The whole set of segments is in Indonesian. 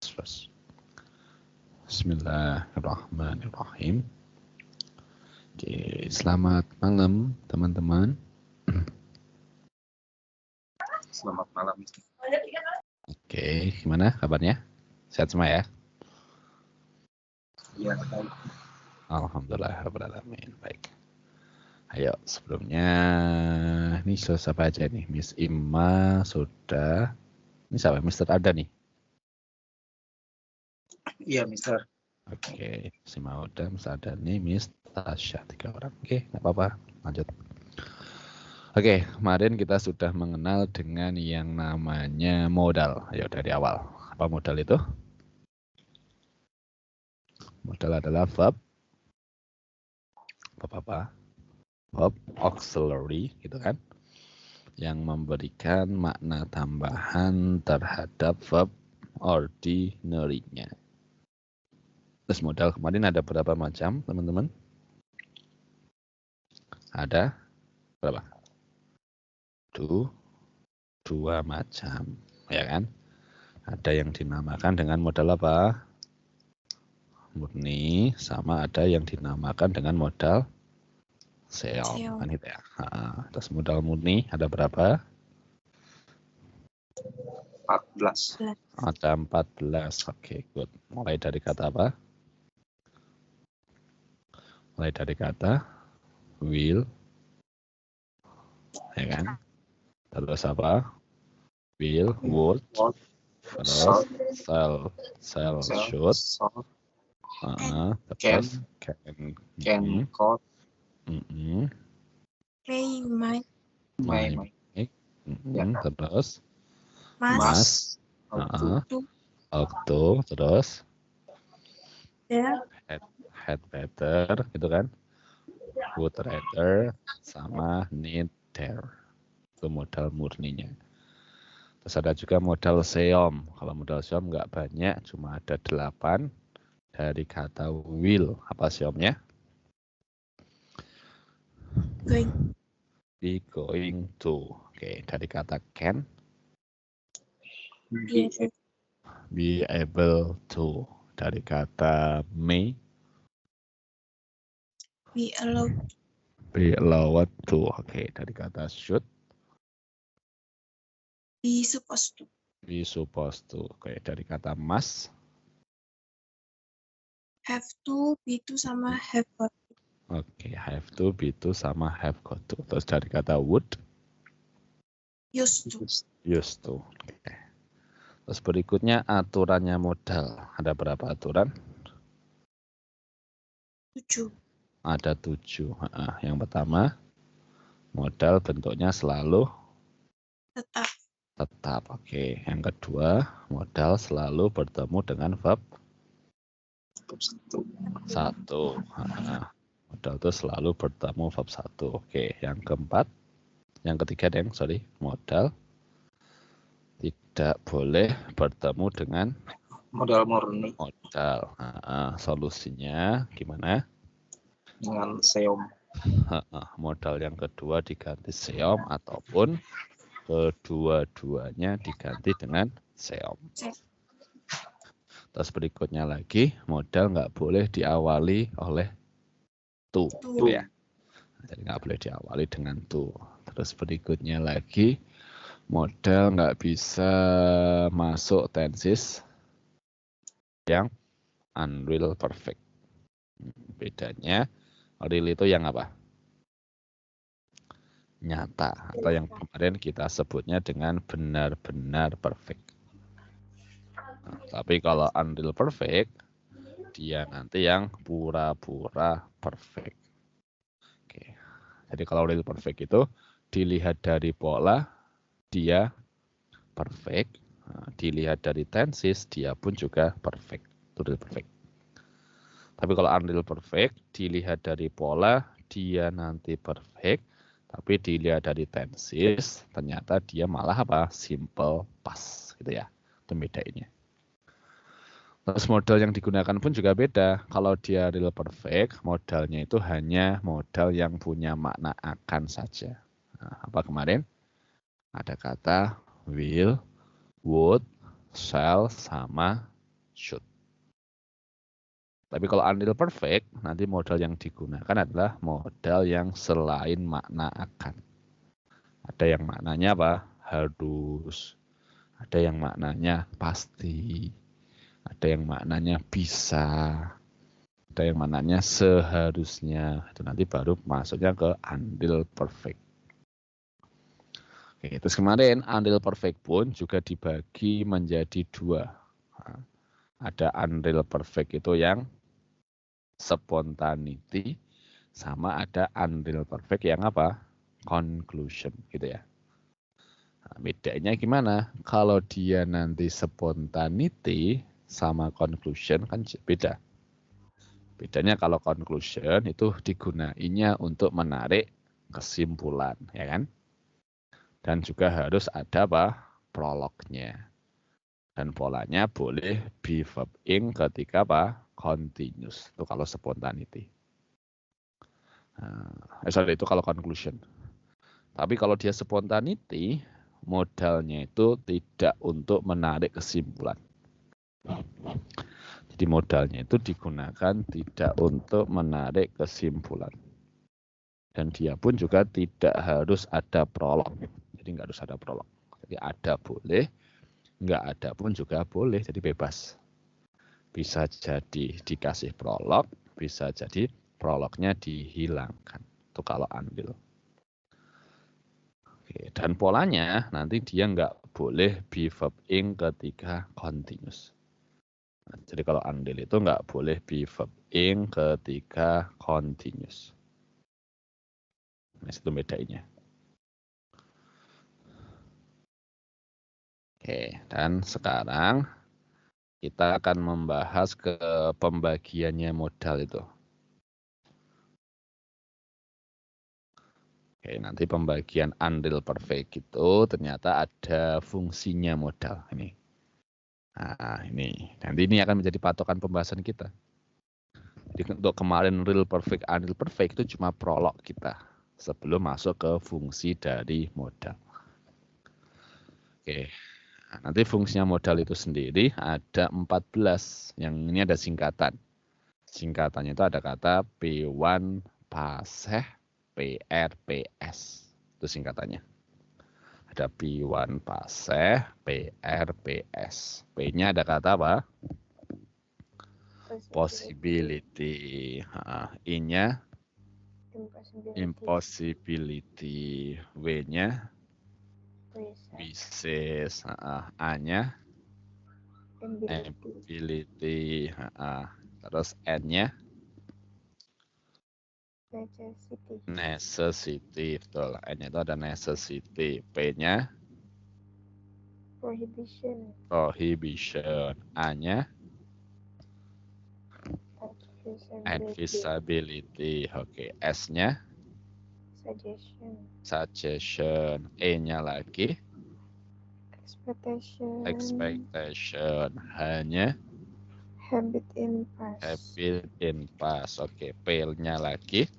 Terus. Bismillahirrahmanirrahim. Oke, selamat malam teman-teman. Selamat malam. Oke, gimana kabarnya? Sehat semua ya? Iya, baik. Alhamdulillahirrahmanirrahim. Baik. Ayo, sebelumnya ini siapa aja nih? Miss Ima sudah. Ini siapa? Mr. Ada nih. Iya, Mister. Oke, Miss Ima udah, Mr. Ada nih, Miss Tasya, 3 orang. Oke, nggak apa-apa. Lanjut. Oke, kemarin kita sudah mengenal dengan yang namanya modal. Ayo dari awal. Apa modal itu? Modal adalah verb. Verb apa? Verb auxiliary, gitu kan? Yang memberikan makna tambahan terhadap verb ordinary-nya. Terus modal kemarin ada berapa macam, teman-teman? Ada berapa? Dua macam, ya kan? Ada yang dinamakan dengan modal apa? Murni, sama ada yang dinamakan dengan modal seom, kan gitu ya. Terus modal murni ada berapa? 14. Ada 14. Oke, good. Mulai dari kata apa? Mulai dari kata will, ya kan? Terus apa? Will, would, terus shall, should, terus can, Could, may, terus must, ought, terus there, had better, gitu kan? Would rather, sama need there. Itu modal murninya. Terus ada juga modal seom. Kalau modal seom nggak banyak, cuma ada 8 dari kata will. Apa seomnya? going, Be going to. Oke, dari kata can. Be able to. Dari kata may. be allowed, Be allowed to. Oke, dari kata should. be supposed to, Be supposed to. Oke, dari kata must. have to, be to, sama have got to. Oke, have to, be to, sama have got to. Terus dari kata would. Used to, Used to. Oke. Terus berikutnya aturannya modal. Ada berapa aturan? 7, Ada 7. Yang pertama, modal bentuknya selalu tetap. Oke. Yang kedua, modal selalu bertemu dengan verb 1. Modal itu selalu bertemu verb 1. Oke. Yang keempat, yang ketiga, modal tidak boleh bertemu dengan modal murni. Modal. Solusinya gimana? Dengan seom. Modal yang kedua diganti seom ataupun kedua-duanya diganti dengan seom. Terus berikutnya lagi, modal nggak boleh diawali oleh to, gitu ya. Jadi nggak boleh diawali dengan to. Terus berikutnya lagi, modal nggak bisa masuk tenses yang unreal perfect. Bedanya, real itu yang apa? Nyata, atau yang kemarin kita sebutnya dengan benar-benar perfect. Nah, tapi kalau unreal perfect, dia nanti yang pura-pura perfect. Oke. Jadi kalau real perfect itu dilihat dari pola, dia perfect. Nah, dilihat dari tenses, dia pun juga perfect. Itu real perfect. Tapi kalau unreal perfect, dilihat dari pola, dia nanti perfect. Tapi dilihat dari tenses, ternyata dia malah apa? Simple past, gitu ya. Itu bedainnya. Terus modal yang digunakan pun juga beda. Kalau dia real perfect, modalnya itu hanya modal yang punya makna akan saja. Nah, apa kemarin? Ada kata will, would, shall, sama should. Tapi kalau unreal perfect, nanti modal yang digunakan adalah modal yang selain makna akan. Ada yang maknanya apa? Harus. Ada yang maknanya pasti. Ada yang maknanya bisa. Ada yang maknanya seharusnya. Itu nanti baru masuknya ke unreal perfect. Oke, terus kemarin unreal perfect pun juga dibagi menjadi dua. Nah, ada unreal perfect itu yang spontaneity, sama ada unreal perfect yang apa? Conclusion gitu ya. Nah, bedanya gimana? Kalau dia nanti spontaneity sama conclusion kan beda. Bedanya kalau conclusion itu digunainya untuk menarik kesimpulan, ya kan? Dan juga harus ada apa? Prolognya. Dan polanya boleh be verb ing ketika apa? Continuous. Itu kalau spontaneity. Sorry, itu kalau conclusion. Tapi kalau dia spontaneity, modalnya itu tidak untuk menarik kesimpulan. Jadi modalnya itu digunakan tidak untuk menarik kesimpulan. Dan dia pun juga tidak harus ada prolog. Jadi nggak harus ada prolog. Jadi ada boleh, nggak ada pun juga boleh. Jadi bebas. Bisa jadi dikasih prolog, bisa jadi prolognya dihilangkan. Itu kalau unreal. Oke, dan polanya nanti dia nggak boleh be verb ing ketika continuous. Nah, jadi kalau unreal itu nggak boleh be verb ing ketika continuous. Nah, itu bedanya. Oke, dan sekarang kita akan membahas ke pembagiannya modal itu. Oke, nanti pembagian unreal perfect itu ternyata ada fungsinya modal ini. Nah, ini. Nanti ini akan menjadi patokan pembahasan kita. Jadi untuk kemarin real perfect, unreal perfect itu cuma prolog kita sebelum masuk ke fungsi dari modal. Oke. Nah, nanti fungsinya modal itu sendiri ada 14. Yang ini ada singkatan. Singkatannya itu ada kata P1 paseh PRPS. Itu singkatannya. Ada P1 paseh PRPS. P-nya ada kata apa? Possibility. I-nya impossibility. W-nya wishes. A-nya ability. Terus N-nya necessity. Betul. N-nya itu ada necessity. P-nya prohibition. A-nya advisability. Oke, S-nya suggestion. E-nya lagi expectation. H-nya habit in past. Oke, P-nya lagi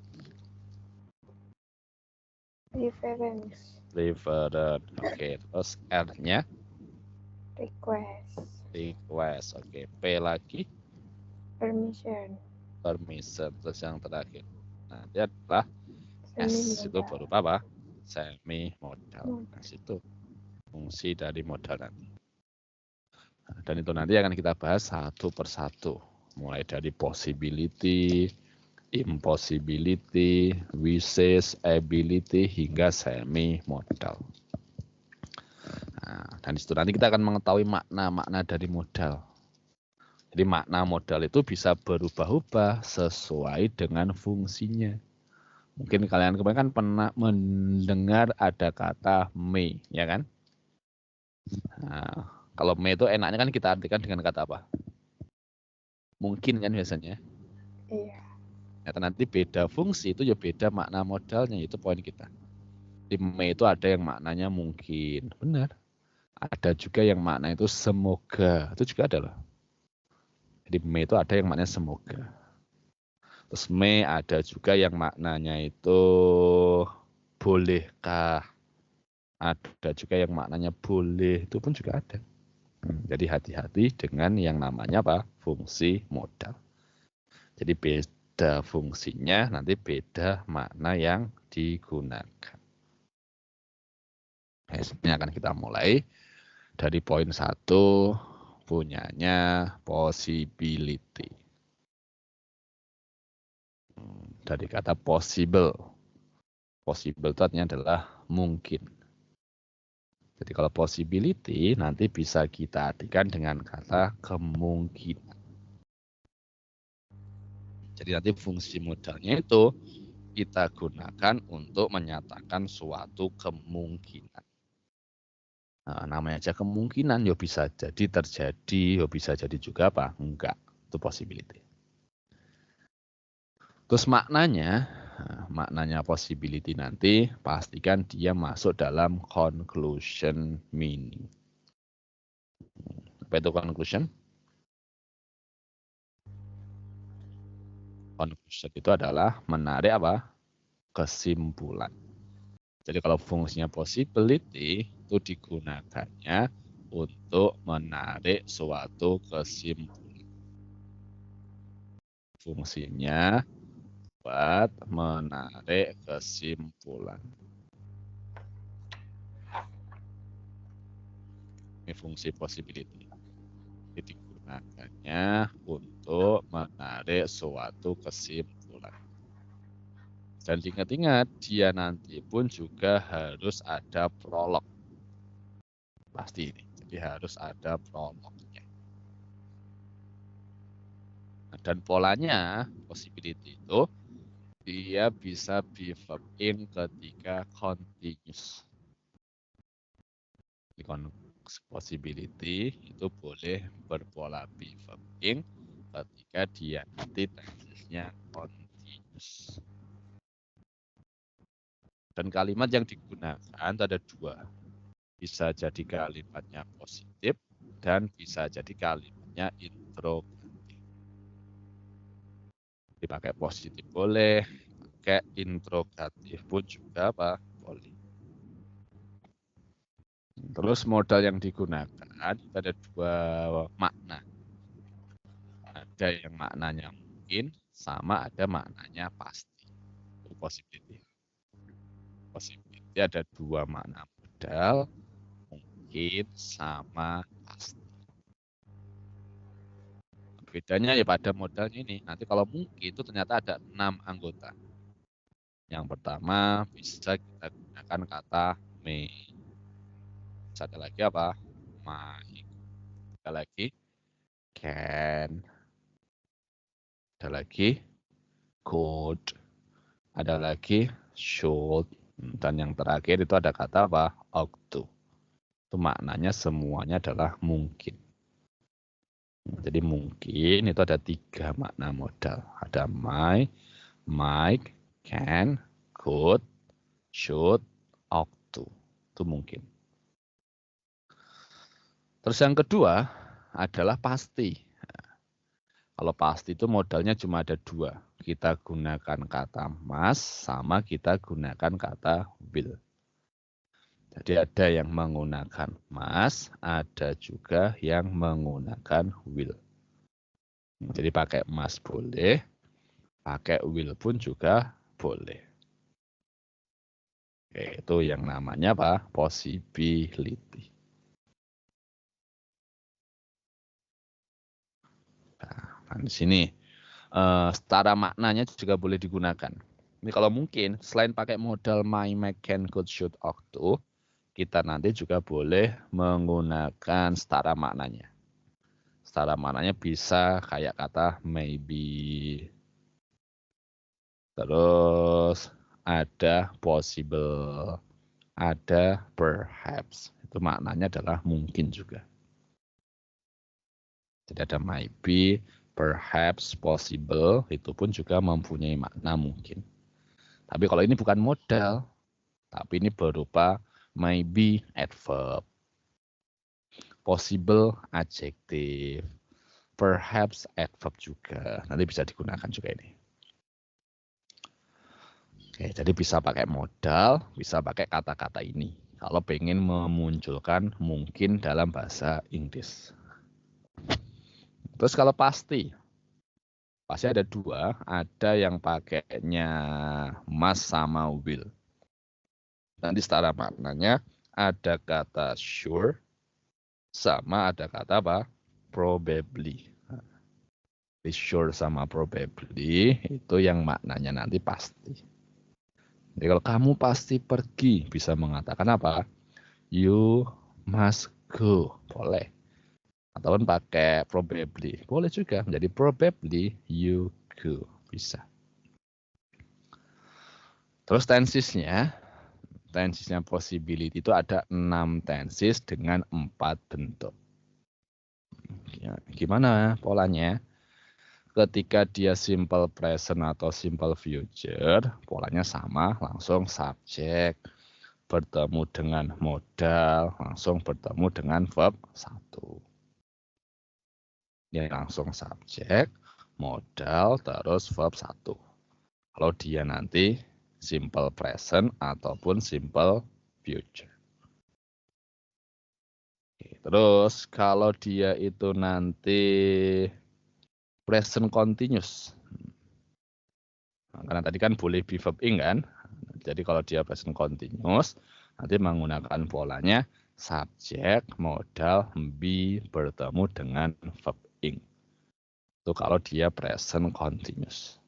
preference. Oke, terus R-nya request. Oke, P lagi permission. Terus yang terakhir nanti adalah S, itu berupa apa? Semi modal. Nah, itu fungsi dari modal nanti. Nah, dan itu nanti akan kita bahas satu persatu, mulai dari possibility, impossibility, wishes, ability hingga semi modal. Nah, dan itu nanti kita akan mengetahui makna-makna dari modal. Jadi makna modal itu bisa berubah-ubah sesuai dengan fungsinya. Mungkin kalian kemarin kan pernah mendengar ada kata may, ya kan? Nah, kalau may itu enaknya kan kita artikan dengan kata apa? Mungkin kan biasanya. Iya. Nanti beda fungsi itu ya beda makna modalnya, itu poin kita. Di may itu ada yang maknanya mungkin, benar. Ada juga yang makna itu semoga, itu juga ada loh. Jadi may itu ada yang maknanya semoga. Terus may ada juga yang maknanya itu bolehkah. Ada juga yang maknanya boleh, itu pun juga ada. Jadi hati-hati dengan yang namanya apa? Fungsi modal. Jadi beda fungsinya, nanti beda makna yang digunakan. Ini akan kita mulai dari poin 1, punyanya possibility. Dari kata possible. Possible itu artinya adalah mungkin. Jadi kalau possibility nanti bisa kita artikan dengan kata kemungkinan. Jadi nanti fungsi modalnya itu kita gunakan untuk menyatakan suatu kemungkinan. Nah, namanya aja kemungkinan, ya bisa jadi terjadi, ya bisa jadi juga apa? Enggak, itu possibility. Terus maknanya possibility nanti pastikan dia masuk dalam conclusion meaning. Apa itu conclusion? Conclusion itu adalah menarik apa? Kesimpulan. Jadi kalau fungsinya possibility itu digunakannya untuk menarik suatu kesimpulan. Fungsinya buat menarik kesimpulan. Ini fungsi possibility. Jadi digunakannya untuk menarik suatu kesimpulan. Dan ingat-ingat, dia nanti pun juga harus ada prolog. Pasti ini. Jadi harus ada prolognya. Dan polanya, possibility itu, dia bisa be verb in ketika continuous. Possibility itu boleh berpola be verb in ketika dia nanti tensinya continuous. Dan kalimat yang digunakan ada dua. Bisa jadi kalimatnya positif dan bisa jadi kalimatnya interrogatif. Dipakai positif boleh, pakai interrogatif pun juga apa? Boleh. Terus modal yang digunakan ada dua makna. Ada yang maknanya mungkin, sama ada maknanya pasti. Itu possibility. Possibility ada dua makna modal, mungkin sama pasti. Bedanya ya pada modalnya ini. Nanti kalau mungkin itu ternyata ada 6 anggota. Yang pertama bisa kita gunakan kata may. Bisa ada lagi apa? Might. Ada lagi can. Ada lagi could. Ada lagi should. Dan yang terakhir itu ada kata apa? Ought to. Itu maknanya semuanya adalah mungkin. Jadi mungkin itu ada 3 makna modal. Ada might, can, could, should, ought to. Itu mungkin. Terus yang kedua adalah pasti. Kalau pasti itu modalnya cuma ada 2. Kita gunakan kata must sama kita gunakan kata will. Jadi ada yang menggunakan must, ada juga yang menggunakan will. Jadi pakai must boleh, pakai will pun juga boleh. Oke, itu yang namanya apa? Possibility. Nah, di sini setara maknanya juga boleh digunakan. Ini kalau mungkin selain pakai modal my, can, could, should, ought to, kita nanti juga boleh menggunakan setara maknanya. Setara maknanya bisa kayak kata maybe. Terus ada possible, ada perhaps. Itu maknanya adalah mungkin juga. Jadi ada maybe, perhaps, possible, itu pun juga mempunyai makna mungkin. Tapi kalau ini bukan modal, tapi ini berupa maybe adverb, possible adjektif, perhaps adverb juga. Nanti bisa digunakan juga ini. Oke, jadi bisa pakai modal, bisa pakai kata-kata ini. Kalau pengen memunculkan mungkin dalam bahasa Inggris. Terus kalau pasti ada dua, ada yang pakainya must sama will. Nanti secara maknanya ada kata sure sama ada kata apa? Probably. Sure sama probably itu yang maknanya nanti pasti. Jadi kalau kamu pasti pergi, bisa mengatakan apa? You must go. Boleh. Ataupun pakai probably. Boleh juga. Jadi probably you go. Bisa. Terus tensesnya possibility itu ada 6 tenses dengan 4 bentuk. Ya, gimana polanya? Ketika dia simple present atau simple future, polanya sama, langsung subjek, bertemu dengan modal, langsung bertemu dengan verb 1. Dia langsung subjek, modal, terus verb 1. Kalau dia nanti simple present ataupun simple future. Terus kalau dia itu nanti present continuous. Karena tadi kan boleh be verb ing kan. Jadi kalau dia present continuous, nanti menggunakan polanya subjek, modal, be bertemu dengan verb ing. Itu kalau dia present continuous.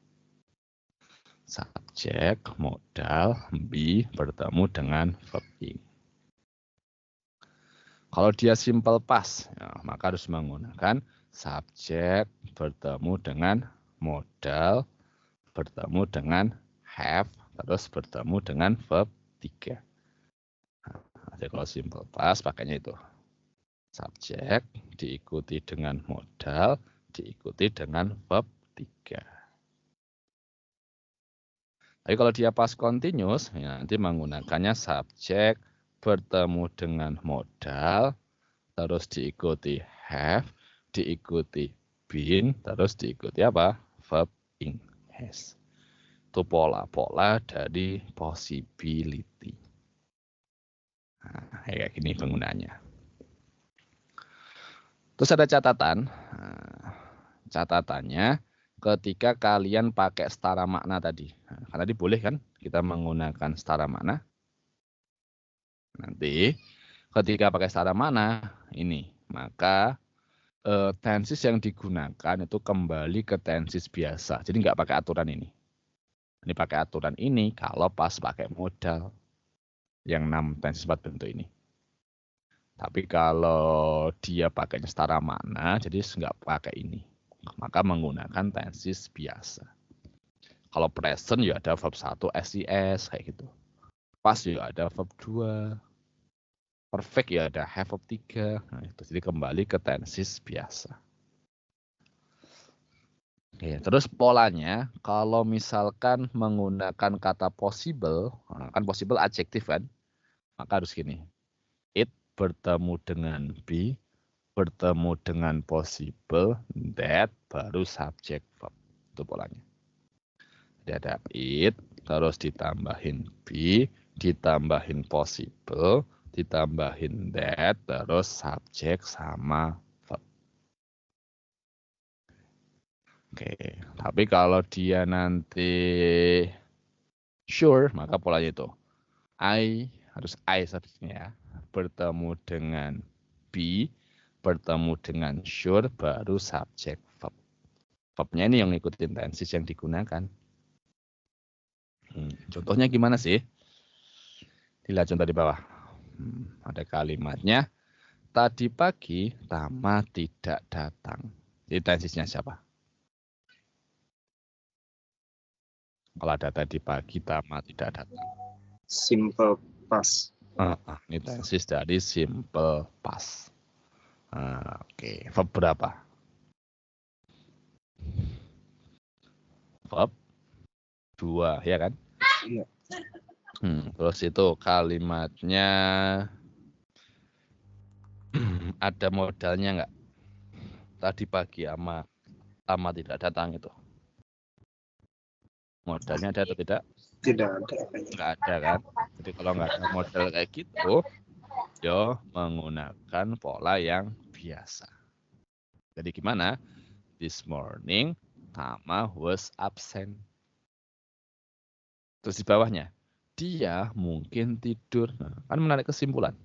Subjek, modal, be bertemu dengan verb ing. Kalau dia simple past, ya, maka harus menggunakan subjek bertemu dengan modal, bertemu dengan have, terus bertemu dengan verb 3. Jadi kalau simple past pakainya itu. Subjek diikuti dengan modal, diikuti dengan verb 3. Tapi kalau dia past continuous, ya nanti menggunakannya subjek bertemu dengan modal, terus diikuti have, diikuti been, terus diikuti apa? Verb ing, has. Itu pola-pola dari possibility. Nah, kayak gini penggunanya. Terus ada catatan. Nah, catatannya ketika kalian pakai setara makna tadi. Nah, kan tadi boleh kan kita menggunakan setara makna. Nanti ketika pakai setara makna ini, maka tenses yang digunakan itu kembali ke tenses biasa. Jadi nggak pakai aturan ini. Ini pakai aturan ini kalau pas pakai modal yang 6 tenses 4 bentuk ini. Tapi kalau dia pakainya setara makna, jadi nggak pakai ini. Maka menggunakan tenses biasa. Kalau present ya ada verb 1 SIS kayak gitu. Past ya ada verb 2. Perfect ya ada have verb 3. Nah, itu jadi kembali ke tenses biasa. Oke, terus polanya kalau misalkan menggunakan kata possible, kan possible adjektif kan, maka harus gini. It bertemu dengan be, bertemu dengan possible, that baru subject verb. Itu polanya. Jadi ada it, terus ditambahin be, ditambahin possible, ditambahin that, terus subject sama verb. Oke, tapi kalau dia nanti sure, maka polanya itu. Harus I seharusnya ya. Bertemu dengan be, bertemu dengan sure, baru subject verb. Verbnya ini yang ngikutin tenses yang digunakan. Contohnya gimana sih? Dilihat contoh di bawah. Ada kalimatnya. Tadi pagi Tama tidak datang. Jadi tensesnya siapa? Kalau ada tadi pagi Tama tidak datang. Simple past. Ini tenses dari simple past. Oke, verb berapa? Verb 2, ya kan? Iya. Terus itu kalimatnya ada modalnya nggak? Tadi pagi Tama tidak datang itu. Modalnya ada atau tidak? Tidak ada. Nggak ada kan? Jadi kalau nggak ada model kayak gitu, yo menggunakan pola yang biasa. Jadi gimana? This morning, Tama was absent. Terus di bawahnya, dia mungkin tidur. Nah, kan menarik kesimpulan.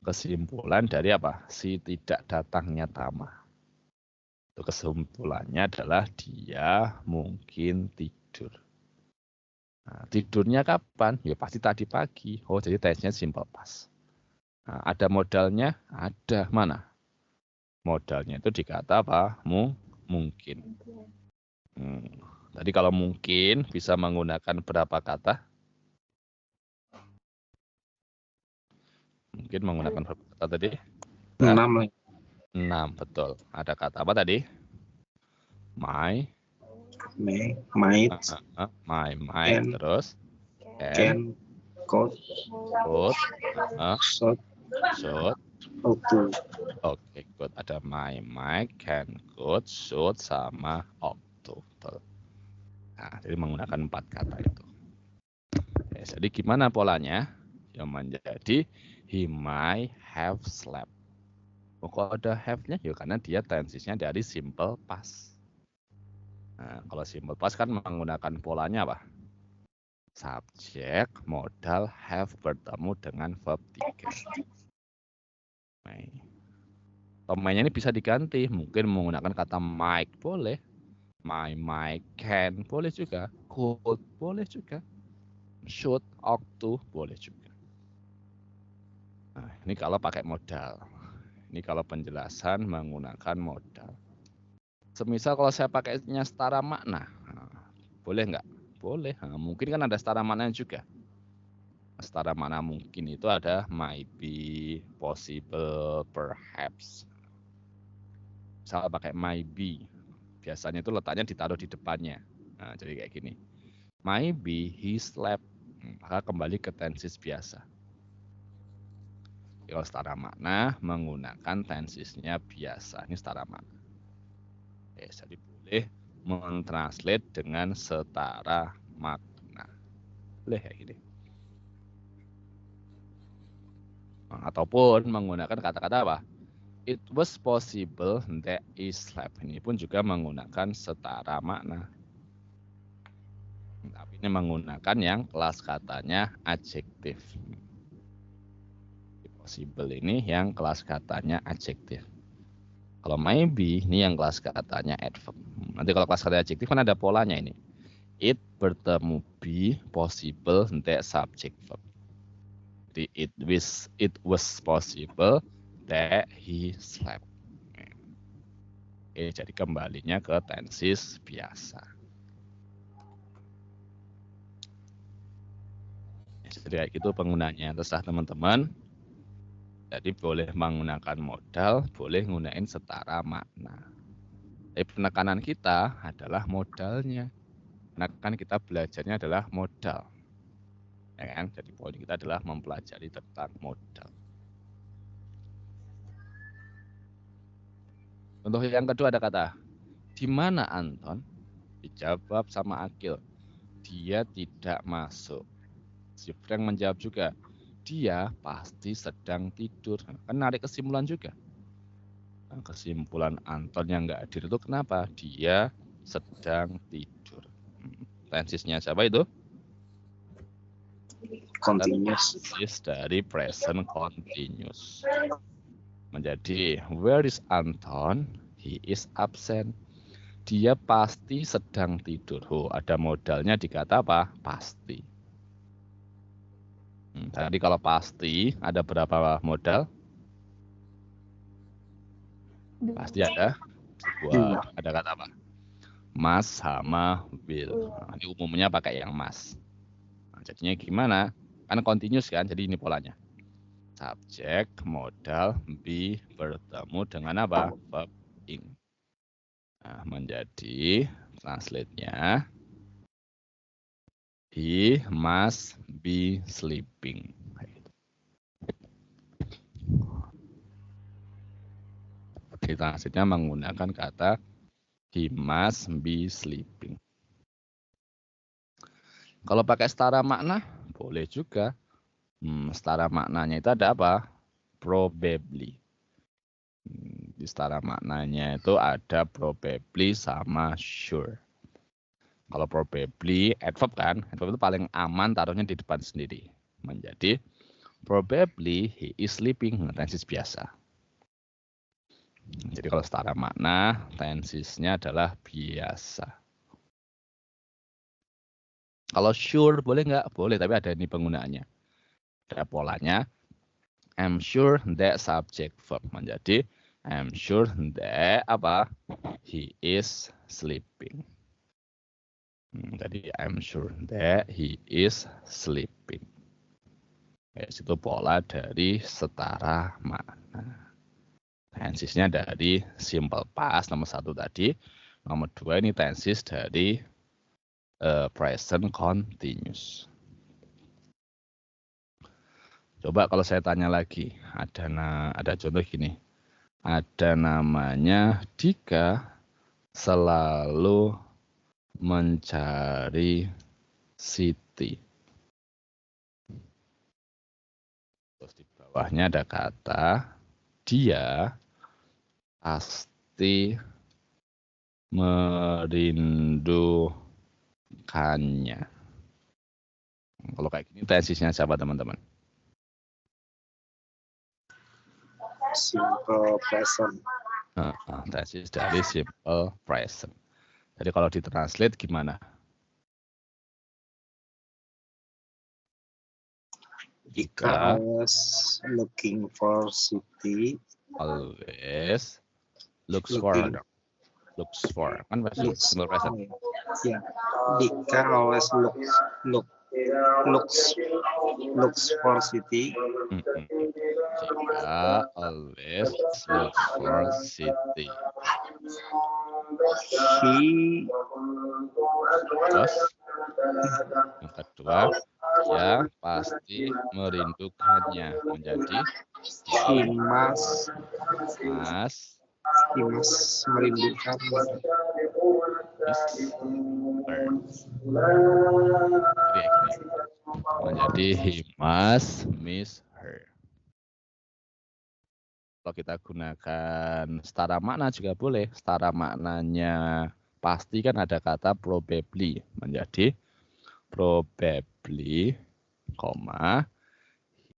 Kesimpulan dari apa? Si tidak datangnya Tama. Itu kesimpulannya adalah dia mungkin tidur. Nah, tidurnya kapan? Ya pasti tadi pagi. Oh, jadi tesnya simple past. Nah, ada modalnya? Ada. Mana? Modalnya itu dikata apa? Mungkin. Tadi kalau mungkin bisa menggunakan berapa kata? Mungkin menggunakan berapa kata tadi? 6. 6, betul. Ada kata apa tadi? My, Can, terus can, could, should. ought to. Oke, good. Ada my, can, could, should, sama ought to. Betul. Nah, jadi menggunakan 4 kata itu. Oke, jadi gimana polanya? Yang menjadi he might have slept. Kok ada have-nya? Ya karena dia tensisnya dari simple past. Nah, kalau simple past kan menggunakan polanya apa? Subjek, modal, have bertemu dengan verb 3. Tomanya ini bisa diganti. Mungkin menggunakan kata might boleh. My can boleh juga. Could boleh juga. Should, ought to boleh juga. Nah, ini kalau pakai modal. Ini kalau penjelasan menggunakan modal. Semisal kalau saya pakainya setara makna, boleh nggak? Boleh. Nah, mungkin kan ada setara makna juga. Setara makna mungkin itu ada might be, possible, perhaps. Misal pakai might be, biasanya itu letaknya ditaruh di depannya. Nah, jadi kayak gini. Might be he slept. Maka kembali ke tenses biasa. Kalau setara makna menggunakan tensisnya biasa. Ini setara makna. Oke, jadi boleh mentranslate dengan setara makna. Boleh kayak gini. Ataupun menggunakan kata-kata apa? It was possible that he slept. Ini pun juga menggunakan setara makna. Tapi ini menggunakan yang kelas katanya adjektif. Possible ini yang kelas katanya adjektif. Kalau maybe ini yang kelas katanya adverb. Nanti kalau kelas kata adjektif kan ada polanya ini. It bertemu be, possible, that subject verb. Jadi it was possible that he slept. Oke, jadi kembalinya ke tenses biasa. Jadi kayak gitu penggunanya. Terserah teman-teman. Jadi boleh menggunakan modal, boleh menggunakan setara makna. Tapi penekanan kita adalah modalnya. Karena kan kita belajarnya adalah modal. Ya kan? Jadi poin kita adalah mempelajari tentang modal. Untuk yang kedua ada kata, di mana Anton? Dijawab sama Akil. Dia tidak masuk. Si Frank menjawab juga, dia pasti sedang tidur. Kan narik kesimpulan juga. Nah, kesimpulan Anton yang nggak hadir itu kenapa? Dia sedang tidur. Tensisnya siapa itu? Continuous. Tensis dari present continuous. Menjadi where is Anton? He is absent. Dia pasti sedang tidur. Oh, ada modalnya dikata apa? Pasti. Tadi kalau pasti ada berapa modal? Pasti ada dua. Ada kata apa? Must sama will. Nah, ini umumnya pakai yang must. Nah, jadinya gimana? Kan continuous kan, jadi ini polanya. Subjek, modal, be, bertemu dengan apa? Verb ing. Nah, menjadi translate-nya he must be sleeping. Kita translate-nya menggunakan kata he must be sleeping. Kalau pakai setara makna, boleh juga. Setara maknanya itu ada apa? Probably. Di setara maknanya itu ada probably sama sure. Kalau probably adverb kan, adverb itu paling aman taruhnya di depan sendiri. Menjadi probably he is sleeping, tenses biasa. Jadi kalau setara makna, tensesnya adalah biasa. Kalau sure boleh nggak? Boleh, tapi ada ini penggunaannya. Ada polanya. I'm sure that subject verb menjadi I'm sure that apa? He is sleeping. Jadi I'm sure that he is sleeping. Itu pola dari setara makna. Tensesnya dari simple past nomor 1 tadi. Nomor 2 ini tenses dari present continuous. Coba kalau saya tanya lagi, ada contoh gini. Ada namanya Dika selalu mencari Siti. Terus di bawahnya ada kata dia pasti merindukannya. Kalau kayak gini tensesnya siapa teman-teman? Simple present. Tenses dari simple present. Jadi kalau ditranslate gimana? Dika always looking for Siti. Always looks for kan bahasa simple present. Ya, Dika always looks for Siti. Dika always looks for Siti. Terus yang kedua, dia pasti merindukannya menjadi he must merindukannya. Menjadi he must miss her. Kalau kita gunakan setara makna juga boleh. Setara maknanya pasti kan ada kata probably. Menjadi probably,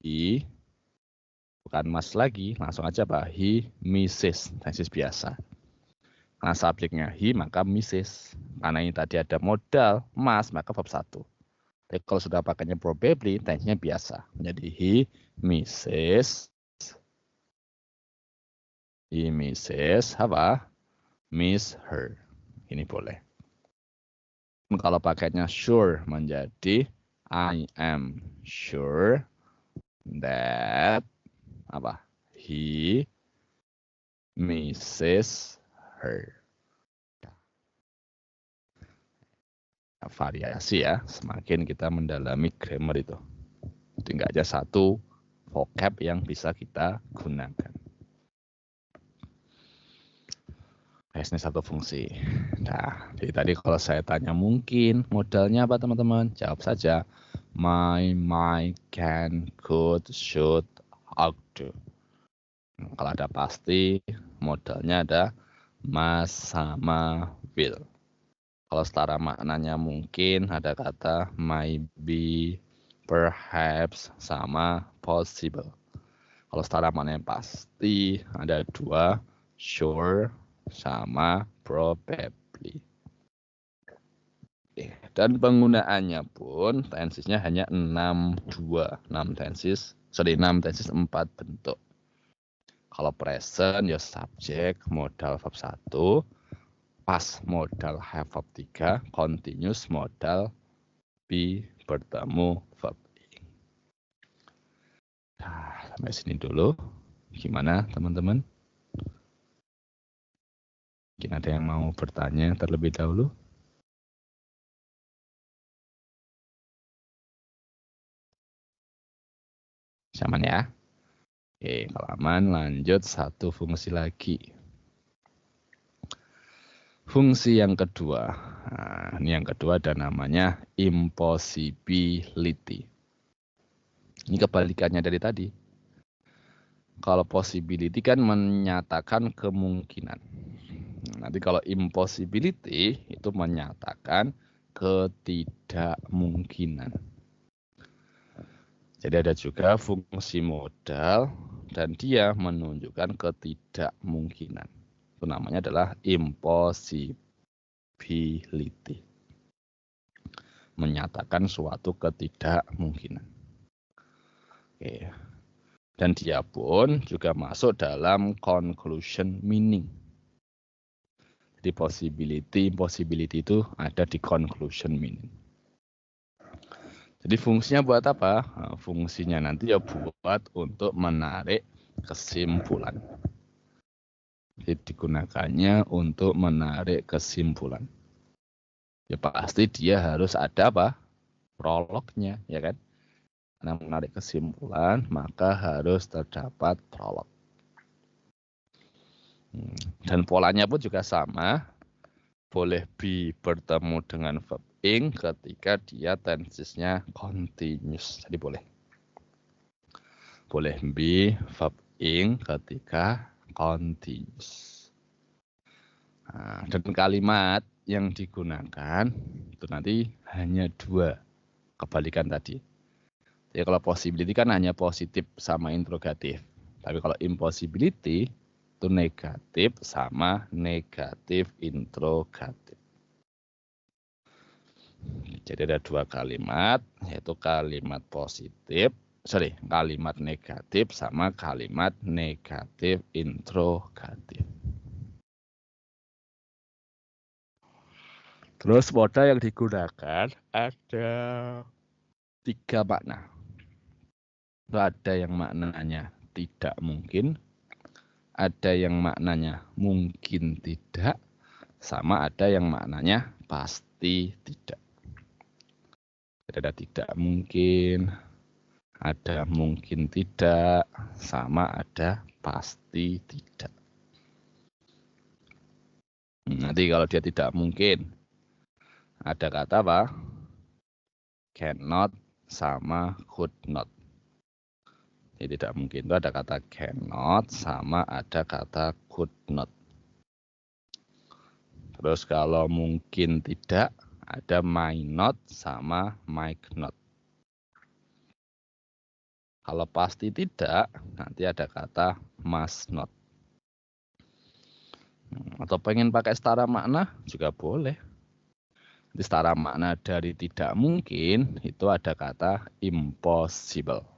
he, bukan must lagi, langsung aja Pak. He misses, tenses biasa. Karena subjeknya he, maka misses. Karena ini tadi ada modal must, maka verb 1. Tapi kalau sudah pakainya probably, tensesnya biasa. Menjadi he misses apa? Miss her. Ini boleh. Kalau pakainya sure menjadi I am sure that apa? He misses her. Variasi ya, semakin kita mendalami grammar itu. Jadi nggak aja satu vocab yang bisa kita gunakan. Ini satu fungsi. Nah, jadi tadi kalau saya tanya mungkin modalnya apa teman-teman? Jawab saja. My, can, could, should, ought to. Kalau ada pasti, modalnya ada must sama will. Kalau setara maknanya mungkin ada kata maybe, perhaps, sama possible. Kalau setara maknanya pasti ada 2, sure, sama probably. Dan penggunaannya pun tensesnya hanya 6 tenses 4 bentuk. Kalau present ya subjek, modal verb 1, past modal have verb 3, continuous modal be bertemu verb ing. Nah, sampai sini dulu. Gimana teman-teman? Mungkin ada yang mau bertanya terlebih dahulu? Aman ya? Oke, kalau aman lanjut satu fungsi lagi. Fungsi yang kedua. Nah, ini yang kedua ada namanya impossibility. Ini kebalikannya dari tadi. Kalau possibility kan menyatakan kemungkinan. Nanti kalau impossibility itu menyatakan ketidakmungkinan. Jadi ada juga fungsi modal dan dia menunjukkan ketidakmungkinan. Itu namanya adalah impossibility. Menyatakan suatu ketidakmungkinan. Oke. Dan dia pun juga masuk dalam conclusion meaning. Jadi possibility, impossibility itu ada di conclusion meaning. Jadi fungsinya buat apa? Nah, fungsinya nanti ya buat untuk menarik kesimpulan. Jadi digunakannya untuk menarik kesimpulan. Ya pasti dia harus ada apa? Prolognya, ya kan? Karena menarik kesimpulan, maka harus terdapat prolog. Dan polanya pun juga sama. Boleh be bertemu dengan verb ing ketika dia tensesnya continuous. Jadi boleh. Boleh be verb ing ketika continuous. Nah, dan kalimat yang digunakan itu nanti hanya dua. Kebalikan tadi. Ya kalau possibility kan hanya positif sama interrogatif. Tapi kalau impossibility itu negatif sama negatif interrogatif. Jadi ada dua kalimat, yaitu kalimat positif, kalimat negatif sama kalimat negatif interrogatif. Terus modal yang digunakan ada 3 makna. Itu ada yang maknanya tidak mungkin, ada yang maknanya mungkin tidak, sama ada yang maknanya pasti tidak. Jadi ada tidak mungkin, ada mungkin tidak, sama ada pasti tidak. Nanti kalau dia tidak mungkin, ada kata apa? Cannot sama could not. Jadi tidak mungkin itu ada kata cannot sama ada kata could not. Terus kalau mungkin tidak ada might not sama might not. Kalau pasti tidak nanti ada kata must not. Atau pengen pakai setara makna juga boleh. Di setara makna dari tidak mungkin itu ada kata impossible.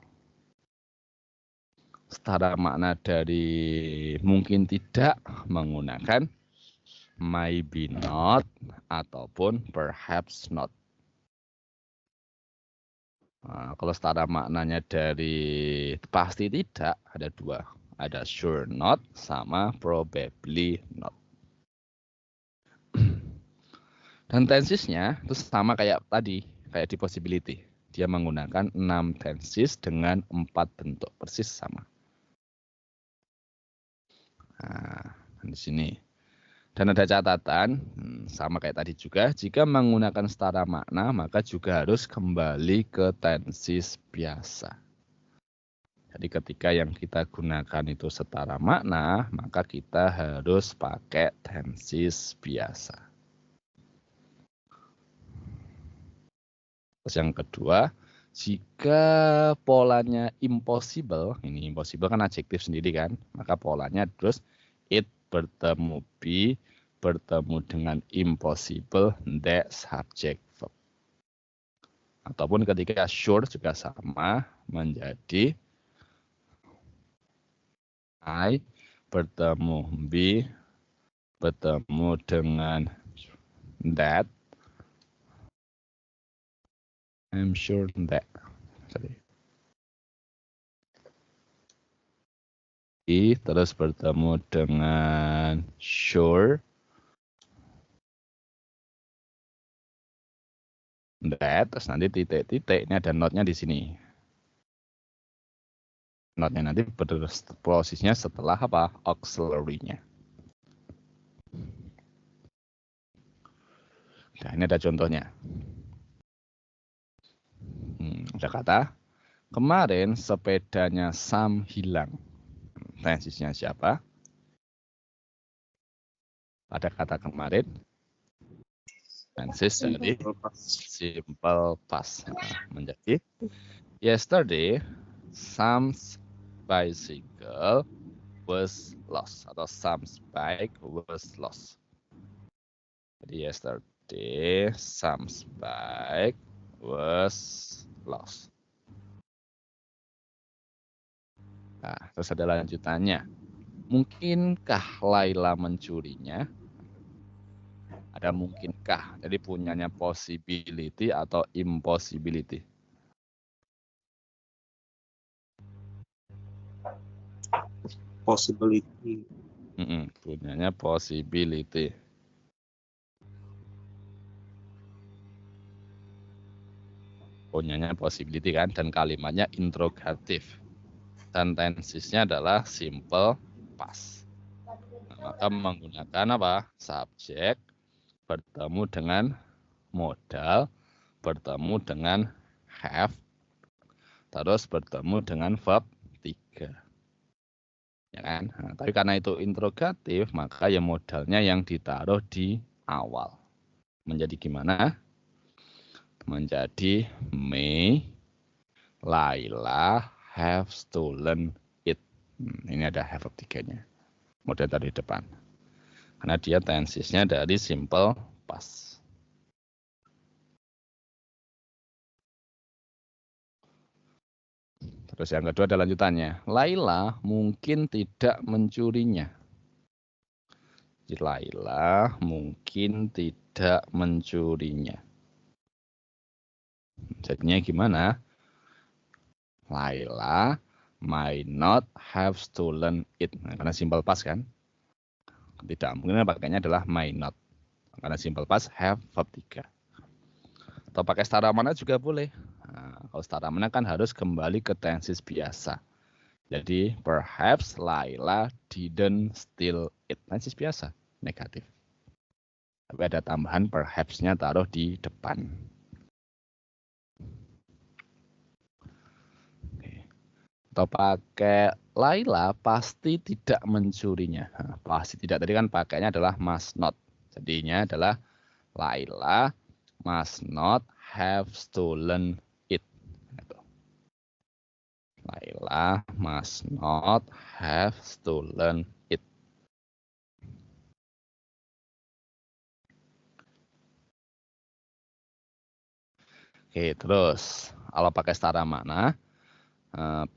Setara makna dari mungkin tidak menggunakan maybe not ataupun perhaps not. Nah, kalau setara maknanya dari pasti tidak ada 2. Ada sure not sama probably not. Dan tensesnya itu sama kayak tadi, kayak di possibility. Dia menggunakan 6 tenses dengan 4 bentuk persis sama. Nah, di sini. Dan ada catatan, sama kayak tadi juga, jika menggunakan setara makna, maka juga harus kembali ke tenses biasa. Jadi ketika yang kita gunakan itu setara makna, maka kita harus pakai tenses biasa. Terus yang kedua, jika polanya impossible, ini impossible kan adjektif sendiri kan, maka polanya terus it bertemu be bertemu dengan impossible that subject verb. Ataupun ketika sure juga sama menjadi I bertemu be bertemu dengan that I'm sure that. Terus bertemu dengan sure that, terus nanti titik-titik, ini ada notnya di sini. Notnya nanti posisinya setelah apa? Auxiliary-nya. Nah, ini ada contohnya. Ada kata Kemarin sepedanya Sam hilang. Tensisnya siapa? Pada kata kemarin. Tensis dari simple past. Menjadi yesterday Sam's bicycle was lost. Atau Sam's bike was lost. Jadi yesterday Sam's bike was lost. Nah, terus ada lanjutannya. Mungkinkah Laila mencurinya? Ada mungkinkah. Jadi punyanya possibility atau impossibility. Possibility. Punyanya possibility. Punyanya possibility kan. Dan kalimatnya interrogatif. Dan tensisnya adalah simple past. Nah, maka menggunakan apa? Subjek bertemu dengan modal, bertemu dengan have, terus bertemu dengan verb 3. Ya kan? Nah, tapi karena itu interrogatif, maka ya modalnya yang ditaruh di awal. Menjadi gimana? Menjadi may Laila have stolen it. Ini ada have verb 3-nya. Modal tadi depan. Karena dia tensisnya dari simple past. Terus yang kedua ada lanjutannya. Laila mungkin tidak mencurinya. Laila mungkin tidak mencurinya. Jadinya gimana? Laila might not have stolen it. Nah, karena simple past kan. Tidak mungkin pakainya adalah might not. Karena simple past have verb 3. Atau pakai setara mana juga boleh. Nah, kalau setara mana kan harus kembali ke tenses biasa. Jadi perhaps Laila didn't steal it. Tenses biasa, negatif. Tapi ada tambahan perhaps-nya taruh di depan. Atau pakai Laila pasti tidak mencurinya. Nah, pasti tidak. Tadi kan pakainya adalah must not. Jadinya adalah Laila must not have stolen it. Laila must not have stolen it. Oke, terus kalau pakai setara makna,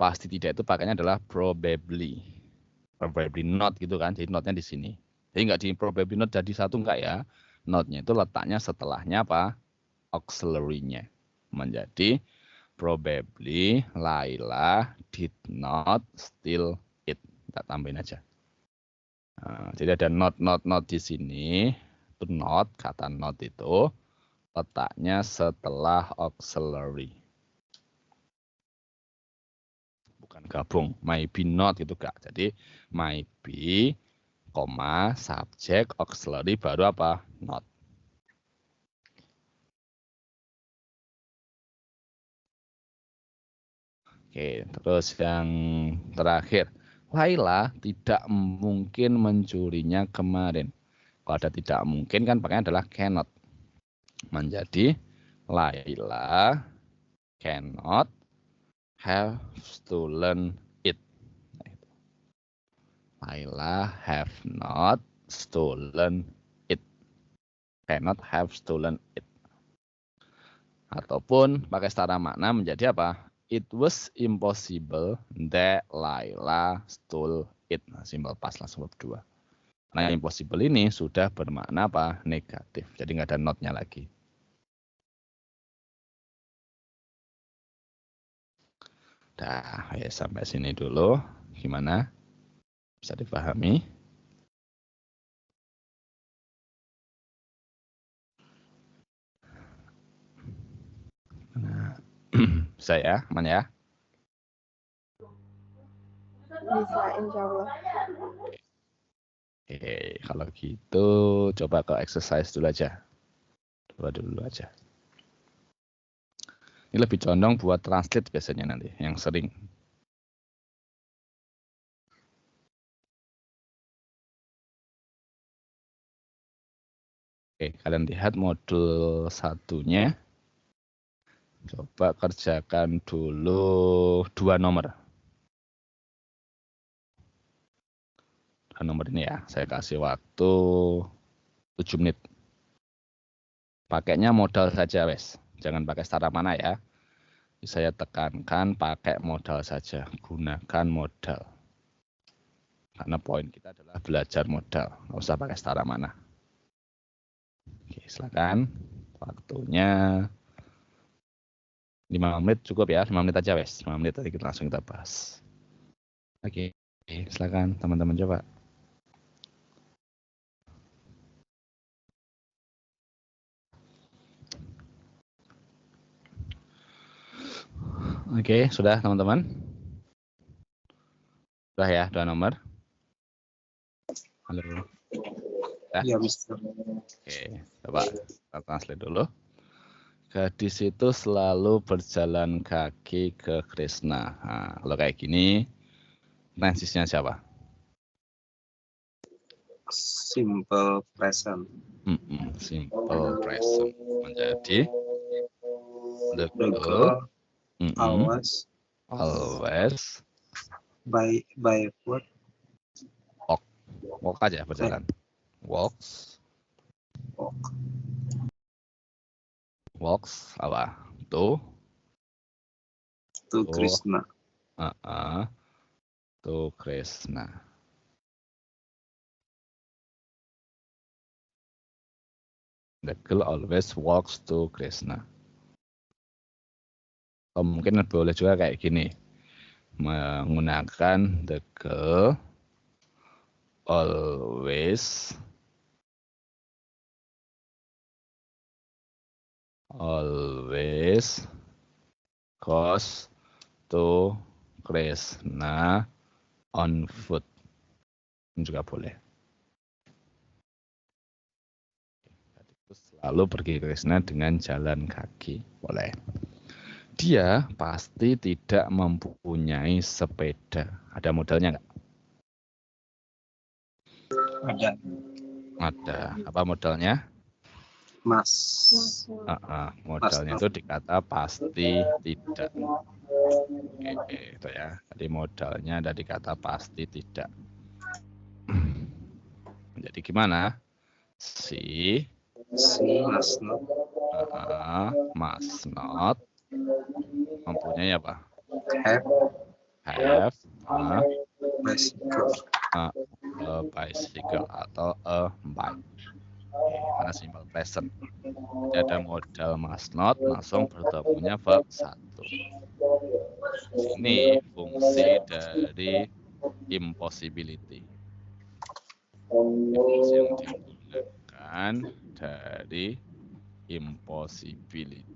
pasti tidak itu pakainya adalah probably. Probably not gitu kan, jadi notnya di sini. Jadi nggak di probably not jadi satu enggak ya. Notnya itu letaknya setelahnya apa? Auxiliary-nya. Menjadi probably Laila did not steal it. Kita tambahin aja. Jadi ada not di sini. Itu not, kata not itu letaknya setelah auxiliary. Bukan gabung, might be not gitu enggak. Jadi might be, subjek, auxiliary baru apa? Not. Oke, terus yang terakhir. Laila tidak mungkin mencurinya kemarin. Kalau ada tidak mungkin kan pakainya adalah cannot. Menjadi Laila cannot have stolen it. Laila have not stolen it. Cannot have stolen it. Ataupun pakai setara makna menjadi apa? It was impossible that Laila stole it. Nah, simple past langsung verb 2. Nah, impossible ini sudah bermakna apa? Negatif. Jadi nggak ada not-nya lagi. Dah, ya sampai sini dulu. Gimana? Bisa dipahami? Nah, bisa ya, aman ya? Bisa, insya Allah. Oke, kalau gitu coba ke exercise dulu aja. Coba dulu aja. Ini lebih condong buat translate biasanya nanti, yang sering. Oke, kalian lihat modul satunya. Coba kerjakan dulu 2 nomor. 2 nomor ini ya, saya kasih waktu 7 menit. Pakainya modal saja, wes. Jangan pakai setara mana ya. Saya tekankan pakai modal saja, gunakan modal. Karena poin kita adalah belajar modal, nggak usah pakai setara mana. Oke, silakan. Waktunya 5 menit cukup ya, 5 menit aja wes. 5 menit tadi kita langsung kita bahas. Oke, silakan teman-teman coba. Oke, sudah teman-teman? Sudah ya, 2 nomor? Halo. Ya, Mister. Oke, coba kita translate dulu. Gadis itu selalu berjalan kaki ke Krishna. Nah, kalau kayak gini, tensisnya siapa? Simple present. Simple present. Menjadi the The girl girl always barefoot. Walk aja berjalan. Walks apa? To Krishna. To Krishna. The girl always walks to Krishna. Atau mungkin boleh juga kayak gini. Menggunakan the girl always goes to Krishna on foot. Ini juga boleh. Selalu pergi ke Krishna dengan jalan kaki. Boleh. Dia pasti tidak mempunyai sepeda. Ada modalnya nggak? Ada. Apa modalnya? Mas. Modalnya itu dikata pasti tidak. Oke, itu ya. Jadi modalnya ada dikata pasti tidak. Jadi gimana? Si must not mempunyai apa? Have a bicycle atau a bike. Oke, mana simple present. Jadi ada modal must not, langsung bertemunya verb 1. Ini fungsi dari impossibility. Fungsi yang digunakan dari impossibility.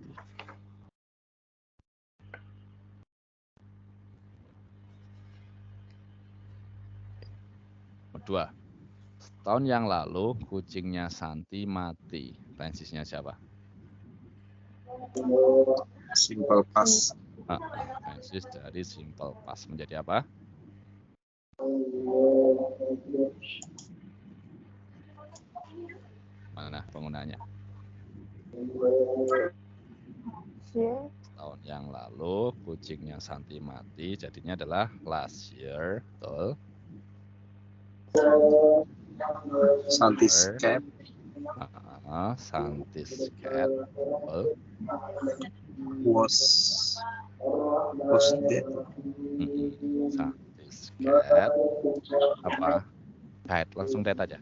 Kedua, setahun yang lalu kucingnya Santi mati. Tensisnya siapa? Simple past. Tensis dari simple past menjadi apa? Mana penggunanya? Tahun yang lalu kucingnya Santi mati, jadinya adalah last year, betul? Santi's cat. Santi's cat, betul? Was dead. Santi's cat apa? Died, langsung died aja.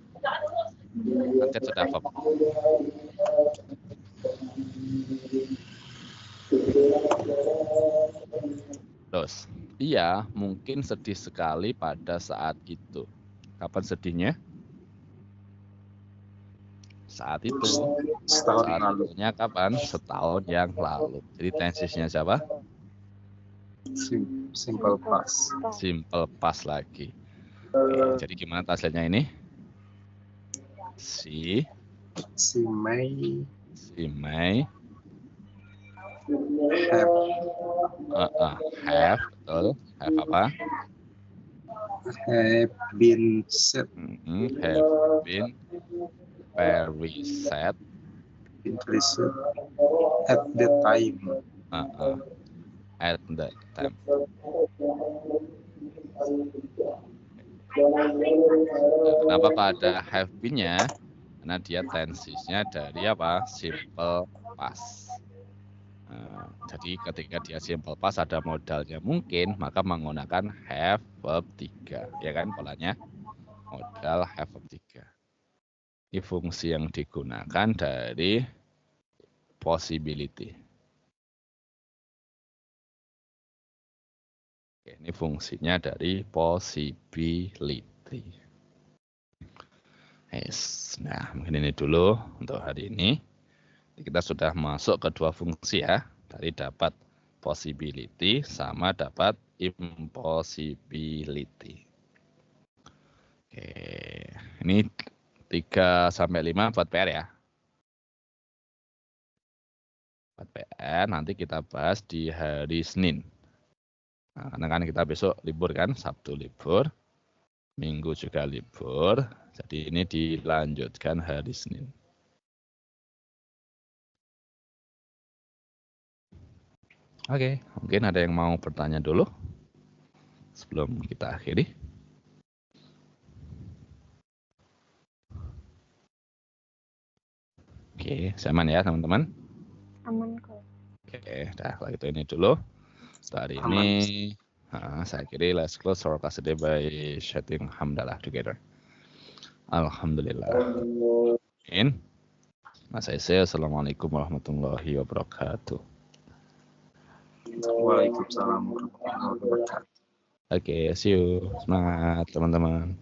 Kan cat sudah verb. Terus, iya mungkin sedih sekali pada saat itu. Kapan sedihnya? Saat itu. Setahun saat lalu. itunya kapan? Setahun yang lalu. Jadi tensisnya siapa? Simple past. Simple past lagi. Oke, jadi gimana translate-nya ini? She may Have, betul. Have apa? Have been sad. Have been very sad. Been very sad at the time. At that time. Nah, kenapa kok ada have been-nya? Karena dia tensisnya dari apa? Simple past. Jadi ketika dia simple past ada modalnya mungkin, maka menggunakan have verb 3. Ya kan polanya? Modal have verb 3. Ini fungsi yang digunakan dari possibility. Oke, ini fungsinya dari possibility. Yes. Nah, mungkin ini dulu untuk hari ini. Kita sudah masuk ke dua fungsi ya. Tadi dapat possibility sama dapat impossibility. Oke, ini 3-5 buat PR ya. Buat PR nanti kita bahas di hari Senin. Nah, karena kan kita besok libur kan, Sabtu libur, Minggu juga libur. Jadi ini dilanjutkan hari Senin. Oke, mungkin ada yang mau bertanya dulu sebelum kita akhiri. Oke, aman ya teman-teman? Aman kok. Oke, dah kalau itu ini dulu. Hari ini saya kira let's close our class today by shouting hamdalah together. Alhamdulillah. Mas Ese, assalamualaikum warahmatullahi wabarakatuh. Waalaikumsalam warahmatullahi wabarakatuh. Oke, see you. Semangat teman-teman.